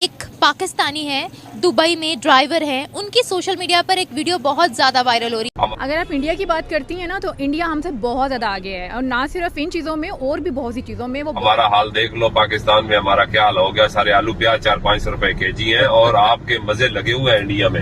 एक पाकिस्तानी है, दुबई में ड्राइवर है, उनकी सोशल मीडिया पर एक वीडियो बहुत ज़्यादा वायरल हो रही है। अगर आप इंडिया की बात करती हैं ना, तो इंडिया हमसे बहुत ज़्यादा आगे है, और ना सिर्फ इन चीज़ों में, और भी बहुत सी चीज़ों में वो हमारा हाल देख लो, पाकिस्तान में हमारा क्या हाल हो गया। सारे आलू प्याज 400-500 रुपए केजी हैं और आपके मजे लगे हुए हैं इंडिया में।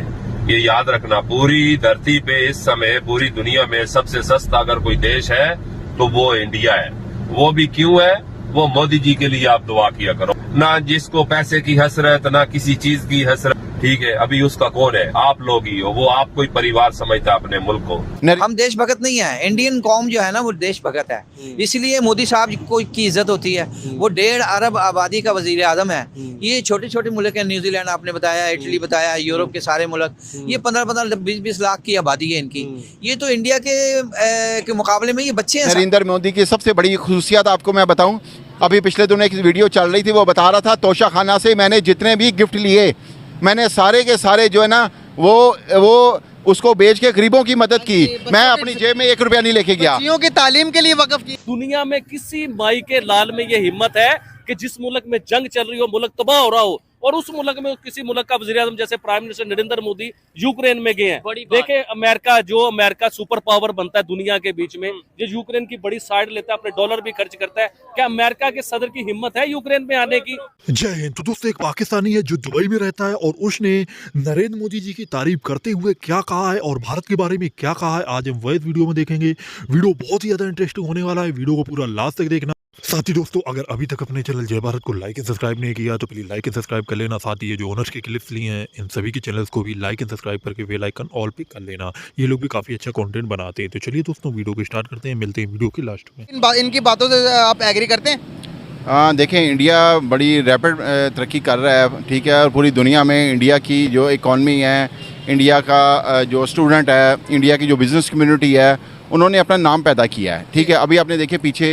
ये याद रखना, पूरी धरती पे इस समय पूरी दुनिया में सबसे सस्ता अगर कोई देश है तो वो इंडिया है। वो भी क्यों है? वो मोदी जी के लिए आप दुआ किया करो। ना जिसको पैसे की हसरत, ना किसी चीज की हसरत, ठीक है। अभी उसका कौन है? आप लोग ही हो। वो आपको ही परिवार समझता है अपने मुल्क को। हम देशभगत नहीं है। इंडियन कौम जो है ना, वो देशभगत है, इसलिए मोदी साहब को की इज्जत होती है। वो 1.5 अरब आबादी का वजीर आजम है। ये छोटे छोटे मुल्क है, न्यूजीलैंड आपने बताया, इटली बताया, यूरोप के सारे मुल्क, ये 15-15, 20-20 लाख की आबादी है इनकी। ये तो इंडिया के मुकाबले में ये बच्चे हैं। नरेंद्र मोदी की सबसे बड़ी खुसूसियत आपको मैं बताऊं, अभी पिछले दिनों एक वीडियो चल रही थी, वो बता रहा था तोशा खाना से मैंने जितने भी गिफ्ट लिए, मैंने सारे के सारे जो है ना वो उसको बेच के गरीबों की मदद की। मैं अपनी जेब में 1 रुपया नहीं लेके गया। बच्चियों की तालीम के लिए वक्फ की। दुनिया में किसी माई के लाल में ये हिम्मत है कि जिस मुल्क में जंग चल रही हो, मुल्क तबाह हो रहा हो, और उस मुल्क में किसी मुल्क का वज़ीर आज़म जैसे prime minister Narendra Modi Ukraine में गए हैं। देखे अमेरिका सुपर पावर बनता है दुनिया के बीच में, जो यूक्रेन की बड़ी साइड लेता है, अपने डॉलर भी खर्च करता है। क्या अमेरिका के सदर की हिम्मत है यूक्रेन में आने की? जय हिंद। तो दोस्तों, एक पाकिस्तानी है जो दुबई में रहता है, और उसने नरेंद्र मोदी जी की तारीफ करते हुए क्या कहा है और भारत के बारे में क्या कहा है, आज हम वह वीडियो में देखेंगे। वीडियो बहुत ही ज्यादा इंटरेस्टिंग होने वाला है, वीडियो को पूरा लास्ट तक देखना। साथ ही दोस्तों, अगर अभी तक अपने चैनल जय भारत को लाइक एंड सब्सक्राइब नहीं किया तो प्लीज लाइक एंड सब्सक्राइब कर लेना। साथ ही ये जो ओनर्स के क्लिप्स लिए हैं, इन सभी के चैनल्स को भी लाइक एंड सब्सक्राइब करके बेल आइकन ऑल पे कर लेना। ये लोग भी काफी अच्छा कंटेंट बनाते हैं। तो चलिए दोस्तों, वीडियो को स्टार्ट करते हैं, मिलते हैं वीडियो के लास्ट में। इनकी बातों से आप एग्री करते हैं? देखें, इंडिया बड़ी रैपिड तरक्की कर रहा है, ठीक है। और पूरी दुनिया में इंडिया की जो इकॉनमी है, इंडिया का जो स्टूडेंट है, इंडिया की जो बिज़नेस कम्युनिटी है, उन्होंने अपना नाम पैदा किया है, ठीक है। अभी आपने देखे पीछे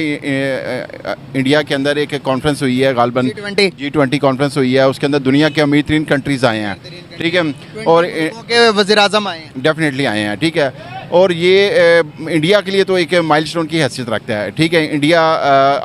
इंडिया के अंदर एक कॉन्फ्रेंस हुई है, गालबन G20 कॉन्फ्रेंस हुई है, उसके अंदर दुनिया के अमीर तरीन कंट्रीज़ आए हैं, ठीक है। और वज़ीर आज़म आए हैं, डेफिनेटली आए हैं, ठीक है। और ये इंडिया के लिए तो एक माइलस्टोन की हैसियत रखता है, ठीक है। इंडिया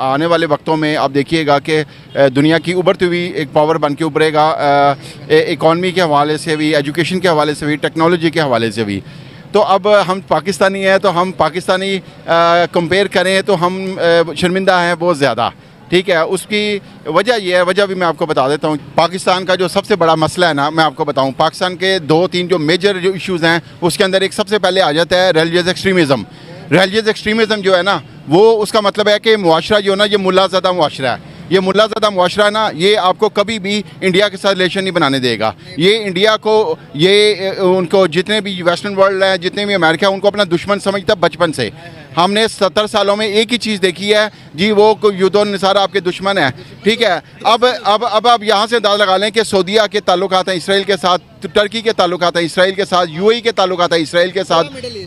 आने वाले वक्तों में आप देखिएगा कि दुनिया की उभरती हुई एक पावर बन के उभरेगा, इकॉनमी के हवाले से भी, एजुकेशन के हवाले से भी, टेक्नोलॉजी के हवाले से भी। तो अब हम पाकिस्तानी हैं, तो हम पाकिस्तानी कंपेयर करें तो हम शर्मिंदा हैं बहुत ज़्यादा, ठीक है। उसकी वजह यह है, वजह भी मैं आपको बता देता हूँ। पाकिस्तान का जो सबसे बड़ा मसला है ना, मैं आपको बताऊँ, पाकिस्तान के 2-3 जो मेजर जो इश्यूज़ हैं, उसके अंदर एक सबसे पहले आ जाता है रिलीजियस एक्सट्रीमिज़म। रिलीजियस एक्सट्रीमिज़म जो है ना, वो उसका मतलब है कि मुआशरा जो है ना, ये मुल्लाज़दा मुआशरा है। ये मुल्लाज़दा मुआशरा ना, ये आपको कभी भी इंडिया के साथ रिलेशन नहीं बनाने देगा। ये इंडिया को, ये उनको जितने भी वेस्टर्न वर्ल्ड है, जितने भी अमेरिका है, उनको अपना दुश्मन समझता बचपन से। हमने 70 सालों में एक ही चीज़ देखी है जी, वो युद्धों निसार आपके दुश्मन है, ठीक है। अब आप यहाँ से अंदाज़ा लगा लें कि सऊदीया के ताल्लुकात हैं इसराइल के साथ, टर्की के ताल्लुकात हैं इसराइल के साथ, UAE के ताल्लुकात हैं इसराइल के साथ,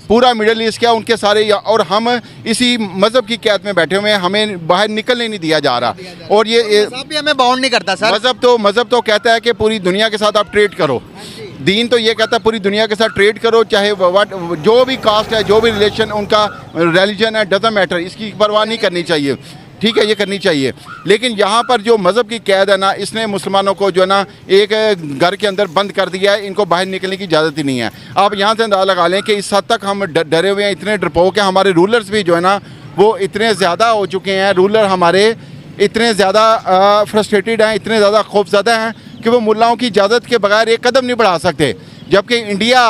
पूरा मिडल ईस्ट क्या उनके सारे, और हम इसी मज़हब की कैद में बैठे हुए हैं, हमें बाहर निकलने नहीं दिया जा रहा। और ये भी हमें बाउंड नहीं करता सर। मज़हब तो कहता है कि पूरी दुनिया के साथ आप ट्रेड करो। दीन तो ये कहता है पूरी दुनिया के साथ ट्रेड करो, चाहे जो भी कास्ट है, जो भी रिलेशन, उनका रिलीजन है, डजंट मैटर, इसकी परवाह नहीं करनी चाहिए, ठीक है, ये करनी चाहिए। लेकिन यहाँ पर जो मज़हब की कैद है ना, इसने मुसलमानों को जो है ना एक घर के अंदर बंद कर दिया है, इनको बाहर निकलने की इजाज़त ही नहीं है। आप यहाँ से अंदाज़ा लगा लें कि इस हद तक हम डरे हुए हैं, इतने डरपोक हैं। हमारे रूलर्स भी जो है ना, वो इतने ज़्यादा हो चुके हैं, रूलर हमारे इतने ज़्यादा फ्रस्ट्रेटेड हैं, इतने ज़्यादा खौफज़दा हैं कि वो मुल्लाओं की इजाज़त के बगैर एक कदम नहीं बढ़ा सकते। जबकि इंडिया,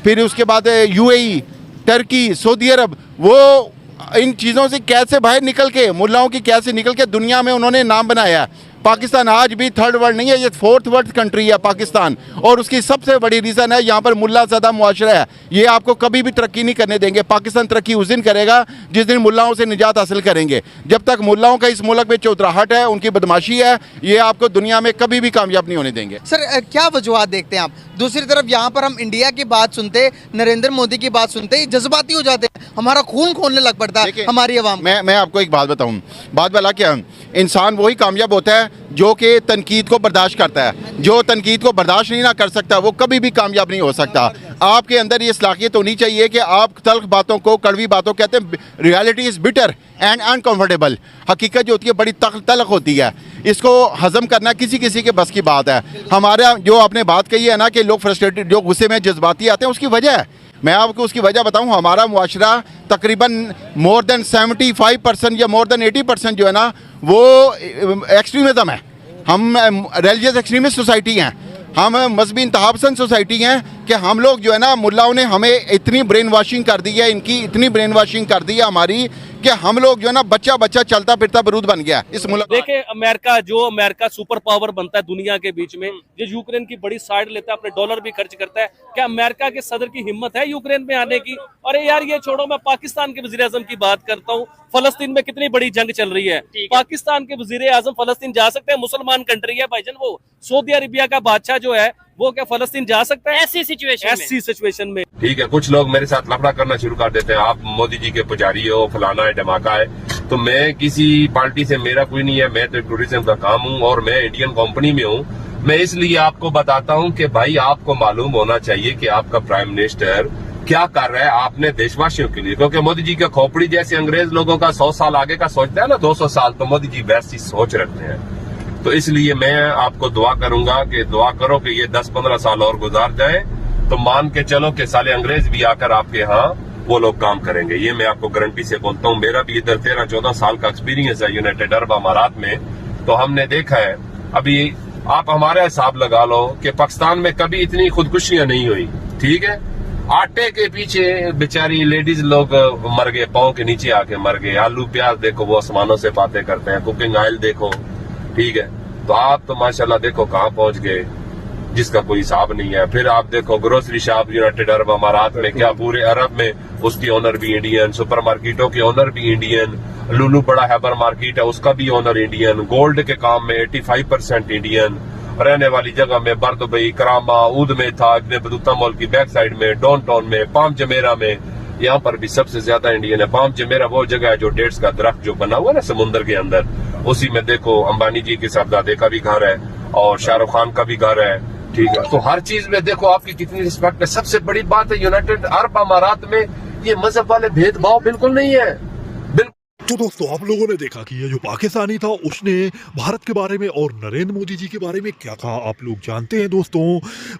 फिर उसके बाद UAE, टर्की, सऊदी अरब, वो इन चीज़ों से कैसे बाहर निकल के, मुल्लाओं की कैसे निकल के दुनिया में उन्होंने नाम बनाया। पाकिस्तान आज भी 3rd वर्ल्ड नहीं है, ये 4th वर्ल्ड कंट्री है पाकिस्तान। और उसकी सबसे बड़ी रीज़न है यहाँ पर मुल्लाज़दा मुआशरा है। ये आपको कभी भी तरक्की नहीं करने देंगे। पाकिस्तान तरक्की उस दिन करेगा जिस दिन मुल्लाओं से निजात हासिल करेंगे। जब तक मुल्लाओं का इस मुल्क में चौधराहट है, उनकी बदमाशी है, ये आपको दुनिया में कभी भी कामयाब नहीं होने देंगे। सर, क्या वजूहत देखते हैं आप? दूसरी तरफ यहाँ पर हम इंडिया की बात सुनते, नरेंद्र मोदी की बात सुनते जज्बाती हो जाते हैं, हमारा खून खोलने लग पड़ता है हमारी आवाम। मैं आपको एक बात बताऊँ, बात वाला क्या, इंसान वही कामयाब होता है जो कि तनकीद को बर्दाश्त करता है। जो तनकीद को बर्दाश्त नहीं ना कर सकता, वो कभी भी कामयाब नहीं हो सकता। आपके अंदर ये सलाहियत होनी चाहिए कि आप तल्ख बातों को कड़वी बातों कहते हैं, reality is bitter and uncomfortable. हकीकत जो होती है बड़ी तल्ख होती है। इसको हजम करना किसी किसी के बस की बात है। हमारा जो आपने बात कही है ना कि लोग फ्रस्ट्रेटेड, जो गुस्से में जज्बाती आते हैं, उसकी वजह है, मैं आपको उसकी वजह बताऊं, हमारा मुआशरा तकरीबन मोर देन 75% या मोर देन 80% जो है ना वो एक्सट्रीमिज़म है। हम रिलीजियस एक्सट्रीमिस्ट सोसाइटी हैं, हम मजहबी इंतहापसंद सोसाइटी हैं कि हम लोग जो है ना, मुल्लाओं ने हमें इतनी ब्रेन वॉशिंग कर दी है, इनकी इतनी ब्रेन वॉशिंग कर दी है हमारी, कि हम लोग जो है ना बच्चा बच्चा चलता फिरता बरूद बन गया इस मुल्क। देखे अमेरिका सुपर पावर बनता है दुनिया के बीच में, जो यूक्रेन की बड़ी साइड लेता है, अपने डॉलर भी खर्च करता है, क्या अमेरिका के सदर की हिम्मत है यूक्रेन में आने की? अरे यार ये छोड़ो, मैं पाकिस्तान के वजीर आजम की बात करता हूँ। फलस्तीन में कितनी बड़ी जंग चल रही है, पाकिस्तान के वजीर आजम फलस्तीन जा सकते हैं? मुसलमान कंट्री है भाईजान, वो सऊदी अरेबिया का बादशाह जो है वो क्या फलस्तीन जा सकता है ऐसी सिचुएशन में? ठीक है, कुछ लोग मेरे साथ लफड़ा करना शुरू कर देते हैं, आप मोदी जी के पुजारी हो, फलाना है, धमाका है। तो मैं किसी पार्टी से, मेरा कोई नहीं है, मैं तो टूरिज्म का काम हूँ और मैं इंडियन कंपनी में हूँ। मैं इसलिए आपको बताता हूँ कि भाई आपको मालूम होना चाहिए कि आपका प्राइम मिनिस्टर क्या कर रहा है आपने देशवासियों के लिए, क्योंकि मोदी जी का खोपड़ी जैसे अंग्रेज लोगों का 100 साल आगे का सोचता है ना, 200 साल, तो मोदी जी वैसी सोच रखते हैं। तो इसलिए मैं आपको दुआ करूंगा कि दुआ करो कि ये 10-15 साल और गुजार जाए, तो मान के चलो कि साले अंग्रेज भी आकर आपके यहाँ वो लोग काम करेंगे। ये मैं आपको गारंटी से बोलता हूँ, मेरा भी इधर 13-14 साल का एक्सपीरियंस है यूनाइटेड अरब अमारात में। तो हमने देखा है, अभी आप हमारा हिसाब लगा लो कि पाकिस्तान में कभी इतनी खुदकुशियां नहीं हुई, ठीक है। आटे के पीछे बेचारी लेडीज लोग मर गए, पाँव के नीचे आके मर गए। आलू प्याज देखो वो आसमानों से बातें करते हैं, कुकिंग ऑयल देखो, ठीक है। तो आप तो माशाल्लाह देखो कहाँ पहुंच गए, जिसका कोई हिसाब नहीं है। फिर आप देखो ग्रोसरी शॉप यूनाइटेड अरब अमारात में, क्या पूरे अरब में उसकी ओनर भी इंडियन, सुपर मार्केटों के ओनर भी इंडियन, लुलू बड़ा हैबर मार्केट है उसका भी ओनर इंडियन, गोल्ड के काम में 85% इंडियन, रहने वाली जगह में बरदुबई, करामा, ऊद में था, इब्ने बतूता मॉल की बैक साइड में, डाउन टाउन में, पाम जमेरा में, यहाँ पर भी सबसे ज्यादा इंडियन है। पाम जमेरा वो जगह है जो डेट्स का दरख्त जो बना हुआ है ना समुद्र के अंदर, उसी में देखो अंबानी जी के साहबजादे का भी घर है और शाहरुख खान का भी घर है, ठीक है। तो हर चीज में देखो आपकी कितनी रिस्पेक्ट है। सबसे बड़ी बात है यूनाइटेड अरब अमारात में ये मजहब वाले भेदभाव बिल्कुल नहीं है। तो दोस्तों आप लोगों ने देखा कि ये जो पाकिस्तानी था उसने भारत के बारे में और नरेंद्र मोदी जी के बारे में क्या कहा। आप लोग जानते हैं दोस्तों,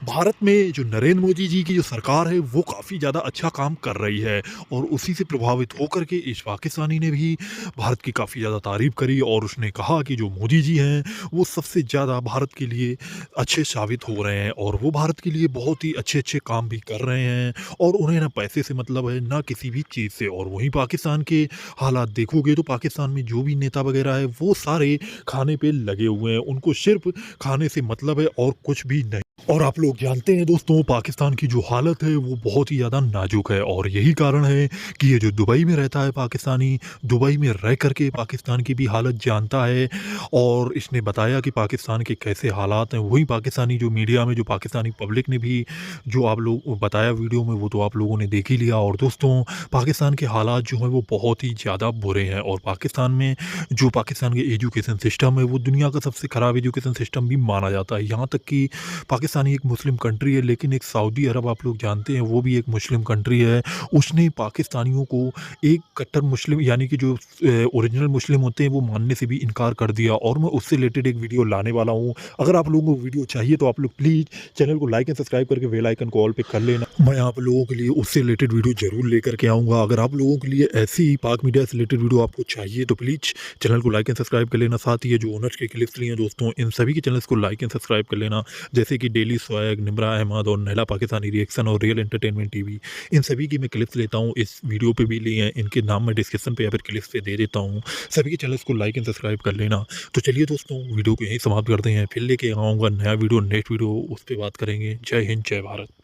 भारत में जो नरेंद्र मोदी जी की जो सरकार है वो काफ़ी ज़्यादा अच्छा काम कर रही है और उसी से प्रभावित होकर के इस पाकिस्तानी ने भी भारत की काफ़ी ज़्यादा तारीफ करी और उसने कहा कि जो मोदी जी हैं वो सबसे ज़्यादा भारत के लिए अच्छे साबित हो रहे हैं और वो भारत के लिए बहुत ही अच्छे अच्छे काम भी कर रहे हैं और उन्हें ना पैसे से मतलब है ना किसी भी चीज़ से। और वहीं पाकिस्तान के हालात देखोगे तो पाकिस्तान में जो भी नेता वगैरह है वो सारे खाने पे लगे हुए हैं, उनको सिर्फ खाने से मतलब है और कुछ भी नहीं। और आप लोग जानते हैं दोस्तों पाकिस्तान की जो हालत है वो बहुत ही ज़्यादा नाजुक है और यही कारण है कि ये जो दुबई में रहता है पाकिस्तानी, दुबई में रह करके पाकिस्तान की भी हालत जानता है और इसने बताया कि पाकिस्तान के कैसे हालात हैं। वही पाकिस्तानी जो मीडिया में, जो पाकिस्तानी पब्लिक ने भी जो आप लोग बताया वीडियो में वो तो आप लोगों ने देख ही लिया। और दोस्तों पाकिस्तान के हालात जो हैं वो बहुत ही ज़्यादा बुरे हैं और पाकिस्तान में जो पाकिस्तान के एजुकेशन सिस्टम है वो दुनिया का सबसे ख़राब एजुकेशन सिस्टम भी माना जाता है। यहाँ तक कि पाकिस्तानी एक मुस्लिम कंट्री है, लेकिन एक सऊदी अरब आप लोग जानते हैं वो भी एक मुस्लिम कंट्री है, उसने पाकिस्तानियों को एक कट्टर मुस्लिम यानी कि जो ओरिजिनल मुस्लिम होते हैं वो मानने से भी इनकार कर दिया। और मैं उससे रिलेटेड एक वीडियो लाने वाला हूँ। अगर आप लोगों को वीडियो चाहिए तो आप लोग प्लीज़ चैनल को लाइक एंड सब्सक्राइब करके बेल आइकन को ऑल पे कर लेना। मैं आप लोगों के लिए उससे रिलेटेड वीडियो जरूर लेकर के आऊँगा। अगर आप लोगों के लिए ऐसी ही पाक मीडिया से रिलेटेड वीडियो आपको चाहिए तो प्लीज़ चैनल को लाइक एंड सब्सक्राइब कर लेना। साथ ही ये जो ओनर्स के क्लिप्स लिए हैं दोस्तों, इन सभी के चैनल्स को लाइक एंड सब्सक्राइब कर लेना, जैसे कि डेली स्वैग, निमरा अहमद और नैला पाकिस्तानी रिएक्शन और रियल एंटरटेनमेंट टीवी। इन सभी की मैं क्लिप्स लेता हूँ, इस वीडियो पे भी लिए हैं, इनके नाम मैं डिस्क्रिप्शन पे या फिर क्लिप्स पे दे देता हूँ। सभी के चैनल्स को लाइक एंड सब्सक्राइब कर लेना। तो चलिए दोस्तों वीडियो को यहीं समाप्त करते हैं, फिर लेके आऊँगा नया वीडियो, नेक्स्ट वीडियो, उस पर बात करेंगे। जय हिंद, जय भारत।